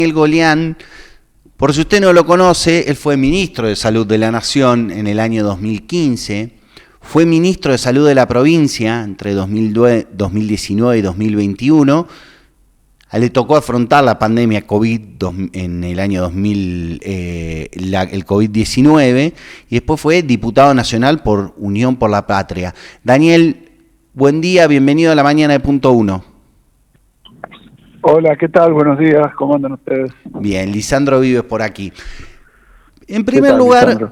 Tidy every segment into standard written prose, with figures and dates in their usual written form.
Daniel Golián, por si usted no lo conoce, él fue ministro de Salud de la Nación en el año 2015, fue ministro de Salud de la provincia entre 2019 y 2021, le tocó afrontar la pandemia COVID en el año 2000, el COVID-19, y después fue diputado nacional por Unión por la Patria. Daniel, buen día, bienvenido a la mañana de Punto Uno. Hola, ¿qué tal? Buenos días, ¿cómo andan ustedes? Bien, Lisandro Vives por aquí. En primer lugar,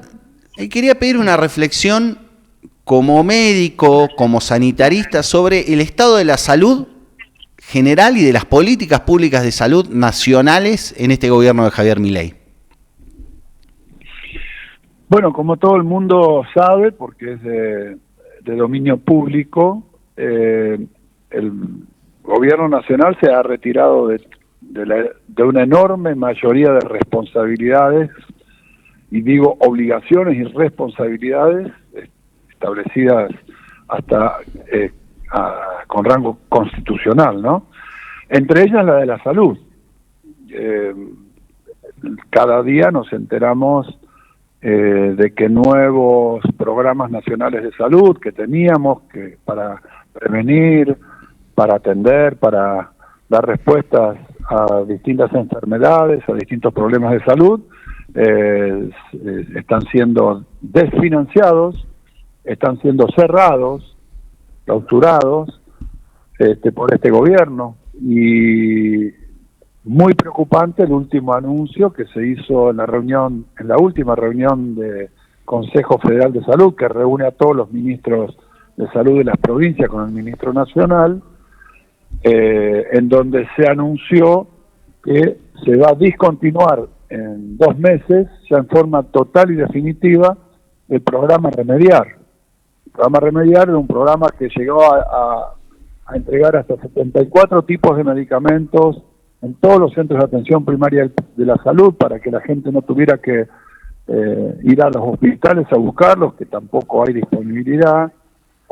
quería pedir una reflexión como médico, como sanitarista, sobre el estado de la salud general y de las políticas públicas de salud nacionales en este gobierno de Javier Milei. Bueno, como todo el mundo sabe, porque es de dominio público, el gobierno nacional se ha retirado de una enorme mayoría de responsabilidades, y digo obligaciones y responsabilidades establecidas hasta con rango constitucional, ¿no? Entre ellas la de la salud. Cada día nos enteramos de que nuevos programas nacionales de salud que teníamos para prevenir, para atender, para dar respuestas a distintas enfermedades, a distintos problemas de salud, están siendo desfinanciados, están siendo cerrados, clausurados por este gobierno. Y muy preocupante el último anuncio que se hizo en la última reunión de Consejo Federal de Salud, que reúne a todos los ministros de salud de las provincias con el ministro nacional, en donde se anunció que se va a discontinuar en 2 meses, ya en forma total y definitiva, el programa Remediar. El programa Remediar era un programa que llegó a entregar hasta 74 tipos de medicamentos en todos los centros de atención primaria de la salud, para que la gente no tuviera que ir a los hospitales a buscarlos, que tampoco hay disponibilidad,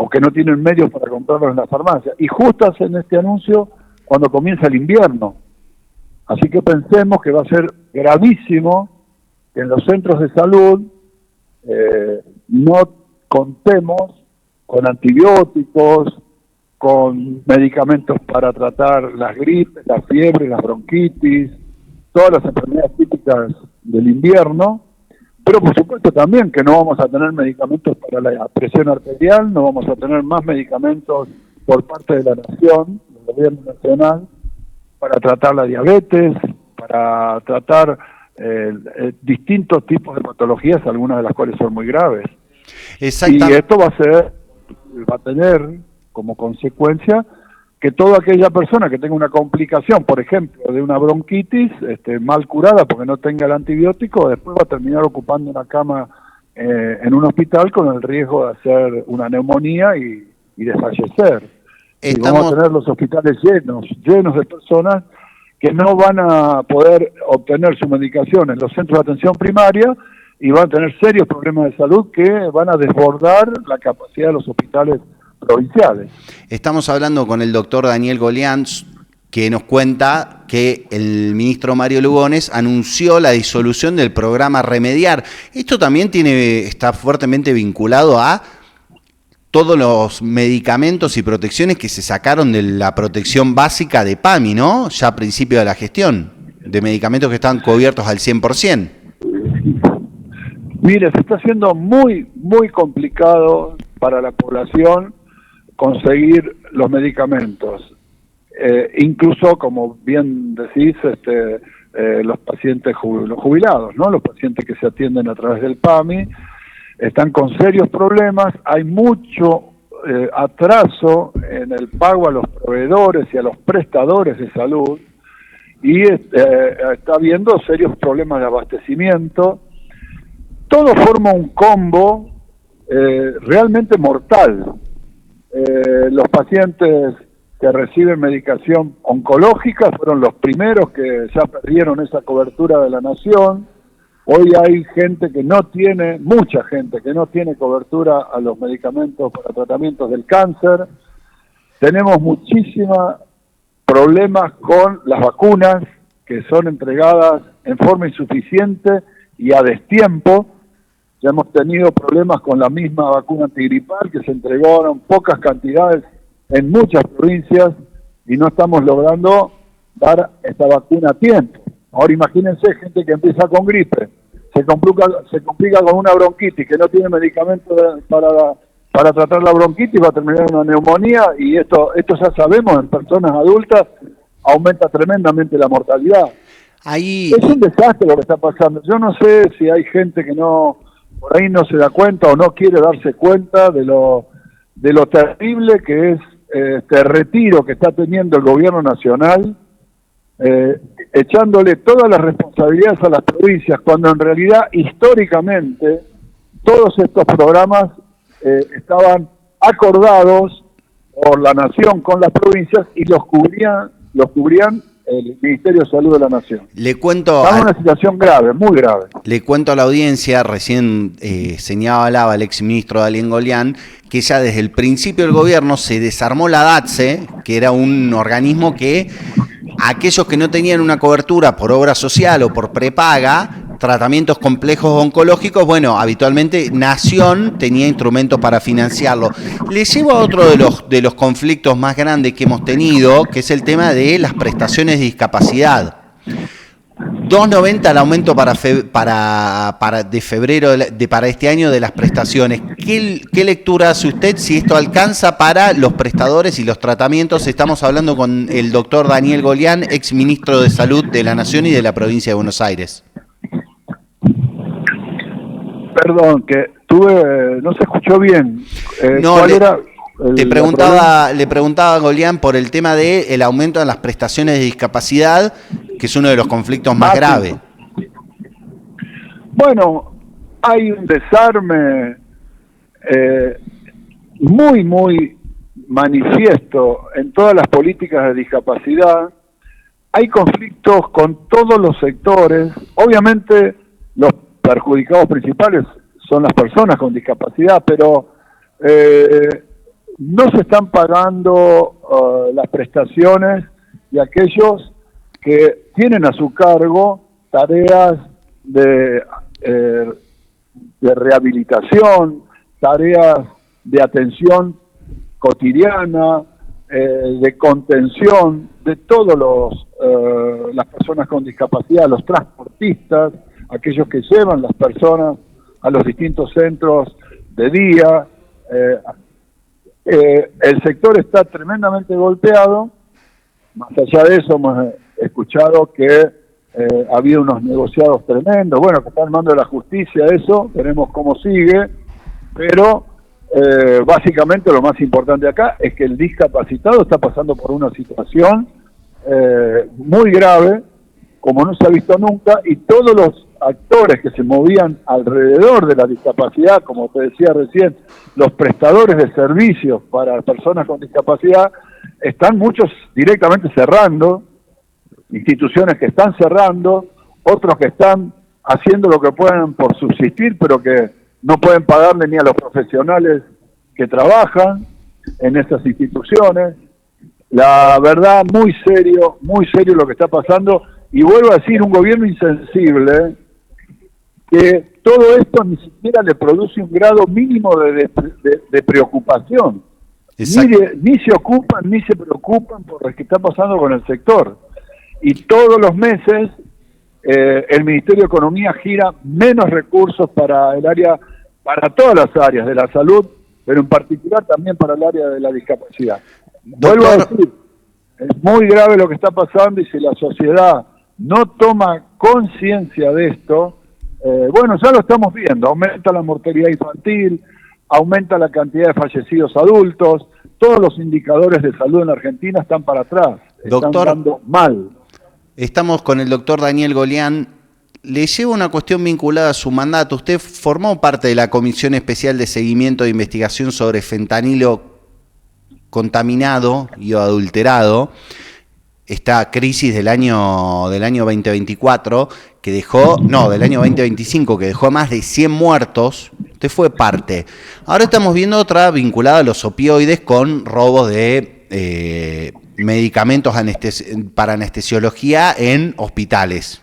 o que no tienen medios para comprarlos en la farmacia. Y justo hacen este anuncio cuando comienza el invierno. Así que pensemos que va a ser gravísimo que en los centros de salud no contemos con antibióticos, con medicamentos para tratar las gripes, la fiebre, las bronquitis, todas las enfermedades típicas del invierno, pero por supuesto también que no vamos a tener medicamentos para la presión arterial, no vamos a tener más medicamentos por parte de la nación, del gobierno nacional, para tratar la diabetes, para tratar distintos tipos de patologías, algunas de las cuales son muy graves. Y esto va a tener como consecuencia que toda aquella persona que tenga una complicación, por ejemplo, de una bronquitis mal curada porque no tenga el antibiótico, después va a terminar ocupando una cama en un hospital con el riesgo de hacer una neumonía y de fallecer. Y vamos a tener los hospitales llenos de personas que no van a poder obtener su medicación en los centros de atención primaria, y van a tener serios problemas de salud que van a desbordar la capacidad de los hospitales provinciales. Estamos hablando con el doctor Daniel Golián, que nos cuenta que el ministro Mario Lugones anunció la disolución del programa Remediar. Esto también está fuertemente vinculado a todos los medicamentos y protecciones que se sacaron de la protección básica de PAMI, ¿no? Ya a principio de la gestión, de medicamentos que estaban cubiertos al 100%. Mire, se está haciendo muy, muy complicado para la población conseguir los medicamentos. Incluso, como bien decís, los pacientes los jubilados, ¿no? Los pacientes que se atienden a través del PAMI están con serios problemas. Hay mucho atraso en el pago a los proveedores y a los prestadores de salud, y está habiendo serios problemas de abastecimiento. Todo forma un combo realmente mortal. Los pacientes que reciben medicación oncológica fueron los primeros que ya perdieron esa cobertura de la nación. Hoy hay mucha gente que no tiene cobertura a los medicamentos para tratamientos del cáncer. Tenemos muchísimos problemas con las vacunas, que son entregadas en forma insuficiente y a destiempo. Ya hemos tenido problemas con la misma vacuna antigripal, que se entregó en pocas cantidades en muchas provincias y no estamos logrando dar esta vacuna a tiempo. Ahora imagínense gente que empieza con gripe, se complica con una bronquitis, que no tiene medicamento para tratar la bronquitis, va a terminar en una neumonía, y esto ya sabemos, en personas adultas aumenta tremendamente la mortalidad. Ahí... Es un desastre lo que está pasando. Yo no sé si hay gente que por ahí no se da cuenta o no quiere darse cuenta de lo terrible que es este retiro que está teniendo el gobierno nacional, echándole todas las responsabilidades a las provincias, cuando en realidad históricamente todos estos programas estaban acordados por la nación con las provincias y los cubrían el Ministerio de Salud de la Nación. Estamos en una situación grave, muy grave. Le cuento a la audiencia, recién señalaba el exministro Daniel Golián, que ya desde el principio del gobierno se desarmó la DATSE, que era un organismo que aquellos que no tenían una cobertura por obra social o por prepaga, tratamientos complejos oncológicos, bueno, habitualmente Nación tenía instrumentos para financiarlo. Le llevo a otro de los conflictos más grandes que hemos tenido, que es el tema de las prestaciones de discapacidad. 2.90 el aumento para febrero para este año de las prestaciones. ¿Qué lectura hace usted si esto alcanza para los prestadores y los tratamientos? Estamos hablando con el doctor Daniel Golián, ex ministro de Salud de la Nación y de la provincia de Buenos Aires. Perdón, que no se escuchó bien. ¿Cuál era? Le preguntaba a Golián por el tema del aumento de las prestaciones de discapacidad, que es uno de los conflictos más graves. Bueno, hay un desarme muy, muy manifiesto en todas las políticas de discapacidad. Hay conflictos con todos los sectores. Obviamente los perjudicados principales son las personas con discapacidad, pero no se están pagando las prestaciones de aquellos que tienen a su cargo tareas de rehabilitación, tareas de atención cotidiana, de contención de todos las personas con discapacidad, los transportistas, aquellos que llevan las personas a los distintos centros de día. El sector está tremendamente golpeado. Más allá de eso, hemos escuchado que ha habido unos negociados tremendos, bueno, que está armando la justicia eso, veremos cómo sigue, pero básicamente lo más importante acá es que el discapacitado está pasando por una situación muy grave, como no se ha visto nunca, y todos los actores que se movían alrededor de la discapacidad, como te decía recién, los prestadores de servicios para personas con discapacidad, están muchos directamente cerrando, instituciones que están cerrando, otros que están haciendo lo que pueden por subsistir, pero que no pueden pagarle ni a los profesionales que trabajan en esas instituciones. La verdad, muy serio lo que está pasando, y vuelvo a decir, un gobierno insensible, que todo esto ni siquiera le produce un grado mínimo de preocupación. Ni se ocupan, ni se preocupan por lo que está pasando con el sector. Y todos los meses el Ministerio de Economía gira menos recursos para el área, para todas las áreas de la salud, pero en particular también para el área de la discapacidad. Vuelvo a decir, es muy grave lo que está pasando, y si la sociedad no toma conciencia de esto, bueno, ya lo estamos viendo, aumenta la mortalidad infantil, aumenta la cantidad de fallecidos adultos, todos los indicadores de salud en Argentina están para atrás, están dando mal. Estamos con el doctor Daniel Golián. Le llevo una cuestión vinculada a su mandato. Usted formó parte de la Comisión Especial de Seguimiento de Investigación sobre Fentanilo contaminado y adulterado, esta crisis del año 2024, que dejó, no, del año 2025, que dejó más de 100 muertos. Usted fue parte. Ahora estamos viendo otra vinculada a los opioides con robos de medicamentos para anestesiología en hospitales.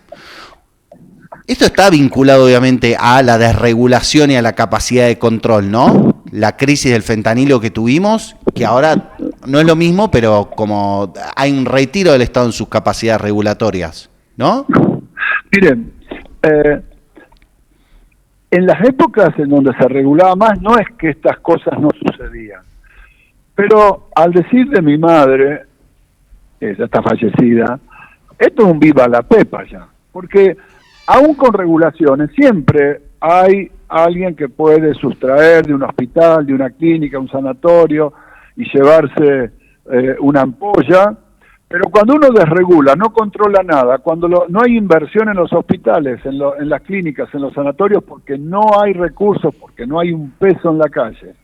Esto está vinculado obviamente a la desregulación y a la capacidad de control, ¿no? La crisis del fentanilo que tuvimos, que ahora no es lo mismo, pero como hay un retiro del Estado en sus capacidades regulatorias, ¿no? Miren, en las épocas en donde se regulaba más, no es que estas cosas no sucedían. Pero al decir de mi madre, ella está fallecida, esto es un viva la pepa ya. Porque aún con regulaciones, siempre hay alguien que puede sustraer de un hospital, de una clínica, un sanatorio y llevarse una ampolla. Pero cuando uno desregula, no controla nada, cuando no hay inversión en los hospitales, en las clínicas, en los sanatorios, porque no hay recursos, porque no hay un peso en la calle,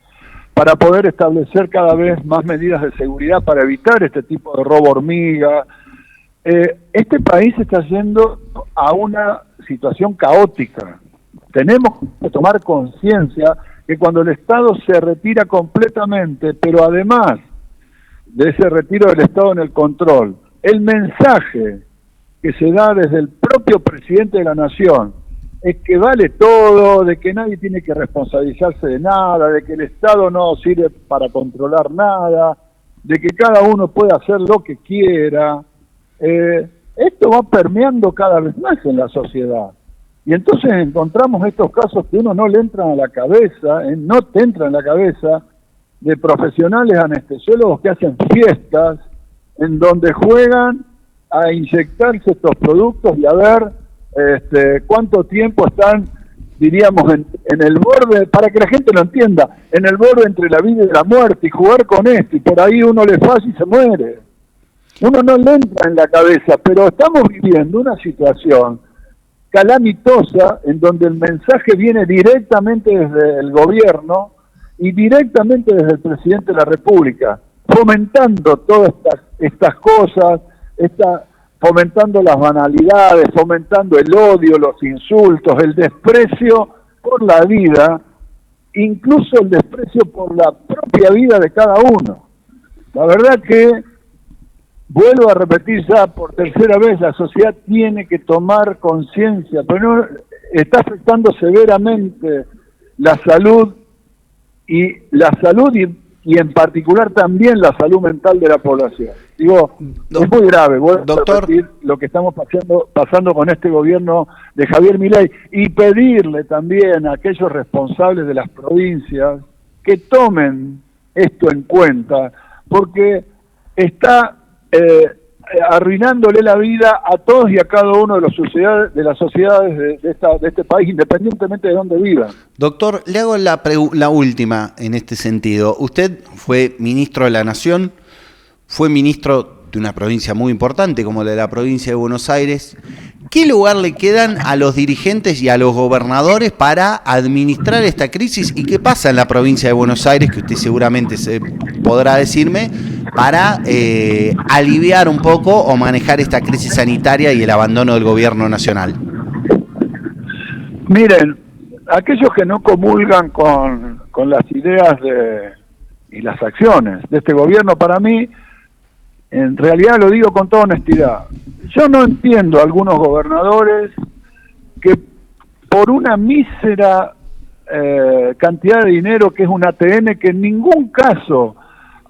para poder establecer cada vez más medidas de seguridad para evitar este tipo de robo hormiga, este país está yendo a una situación caótica. Tenemos que tomar conciencia que cuando el Estado se retira completamente, pero además de ese retiro del Estado en el control, el mensaje que se da desde el propio presidente de la Nación es que vale todo, de que nadie tiene que responsabilizarse de nada, de que el Estado no sirve para controlar nada, de que cada uno puede hacer lo que quiera. Esto va permeando cada vez más en la sociedad. Y entonces encontramos estos casos que uno no le entran a la cabeza, no te entra en la cabeza, de profesionales anestesiólogos que hacen fiestas en donde juegan a inyectarse estos productos y a ver cuánto tiempo están, diríamos, en el borde, para que la gente lo entienda, en el borde entre la vida y la muerte, y jugar con esto, y por ahí uno le falla y se muere. Uno no le entra en la cabeza, pero estamos viviendo una situación calamitosa en donde el mensaje viene directamente desde el gobierno y directamente desde el presidente de la República, fomentando todas estas cosas, fomentando las banalidades, fomentando el odio, los insultos, el desprecio por la vida, incluso el desprecio por la propia vida de cada uno. La verdad que, vuelvo a repetir ya por tercera vez, la sociedad tiene que tomar conciencia, pero no, está afectando severamente la salud y en particular también la salud mental de la población. Digo, es muy grave, vuelvo a repetir lo que estamos pasando con este gobierno de Javier Milei, y pedirle también a aquellos responsables de las provincias que tomen esto en cuenta, porque está arruinándole la vida a todos y a cada uno de las sociedades de este país, independientemente de dónde vivan. Doctor, le hago la última en este sentido. Usted fue ministro de la Nación, fue ministro de una provincia muy importante como la de la provincia de Buenos Aires. ¿Qué lugar le quedan a los dirigentes y a los gobernadores para administrar esta crisis? ¿Y qué pasa en la provincia de Buenos Aires, que usted seguramente podrá decirme, para aliviar un poco o manejar esta crisis sanitaria y el abandono del gobierno nacional? Miren, aquellos que no comulgan con las ideas y las acciones de este gobierno, para mí, en realidad lo digo con toda honestidad, yo no entiendo a algunos gobernadores que por una mísera cantidad de dinero, que es un ATN que en ningún caso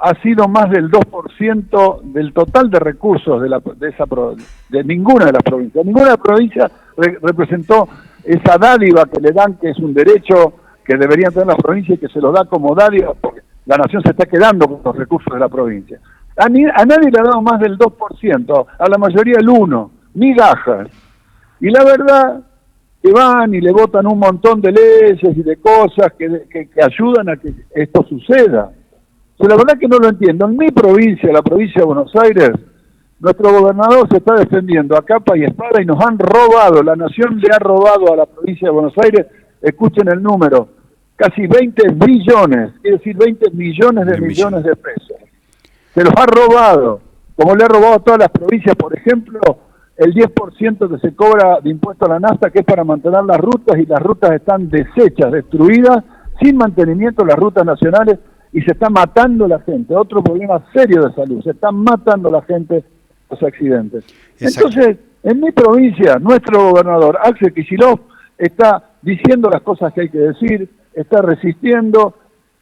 ha sido más del 2% del total de recursos de ninguna de las provincias. Ninguna provincia representó esa dádiva que le dan, que es un derecho que deberían tener las provincias y que se los da como dádiva, porque la nación se está quedando con los recursos de la provincia. A nadie le ha dado más del 2%, a la mayoría el 1%, migajas. Y la verdad que van y le votan un montón de leyes y de cosas que ayudan a que esto suceda. Pero la verdad que no lo entiendo. En mi provincia, la provincia de Buenos Aires, nuestro gobernador se está defendiendo a capa y espada y nos han robado, la nación le ha robado a la provincia de Buenos Aires, escuchen el número, casi 20 billones, quiere decir 20 millones de millones de pesos. Se los ha robado, como le ha robado a todas las provincias, por ejemplo, el 10% que se cobra de impuesto a la nafta, que es para mantener las rutas, y las rutas están deshechas, destruidas, sin mantenimiento, las rutas nacionales, y se está matando la gente. Otro problema serio de salud, se están matando la gente los accidentes. Exacto. Entonces, en mi provincia, nuestro gobernador, Axel Kicillof, está diciendo las cosas que hay que decir, está resistiendo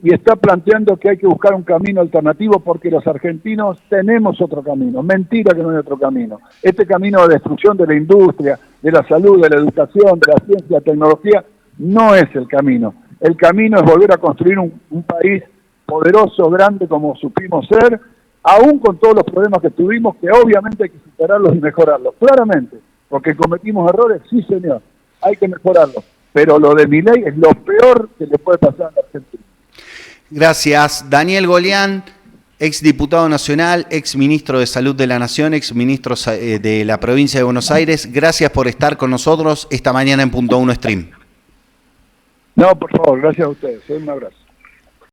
y está planteando que hay que buscar un camino alternativo porque los argentinos tenemos otro camino. Mentira que no hay otro camino. Este camino de destrucción de la industria, de la salud, de la educación, de la ciencia, de la tecnología, no es el camino. El camino es volver a construir un país poderoso, grande como supimos ser, aún con todos los problemas que tuvimos, que obviamente hay que superarlos y mejorarlos. Claramente, porque cometimos errores, sí señor, hay que mejorarlos. Pero lo de Milei es lo peor que le puede pasar a la Argentina. Gracias. Daniel Golián, ex diputado nacional, ex ministro de Salud de la Nación, ex ministro de la provincia de Buenos Aires. Gracias por estar con nosotros esta mañana en Punto 1 Stream. No, por favor, gracias a ustedes. Un abrazo.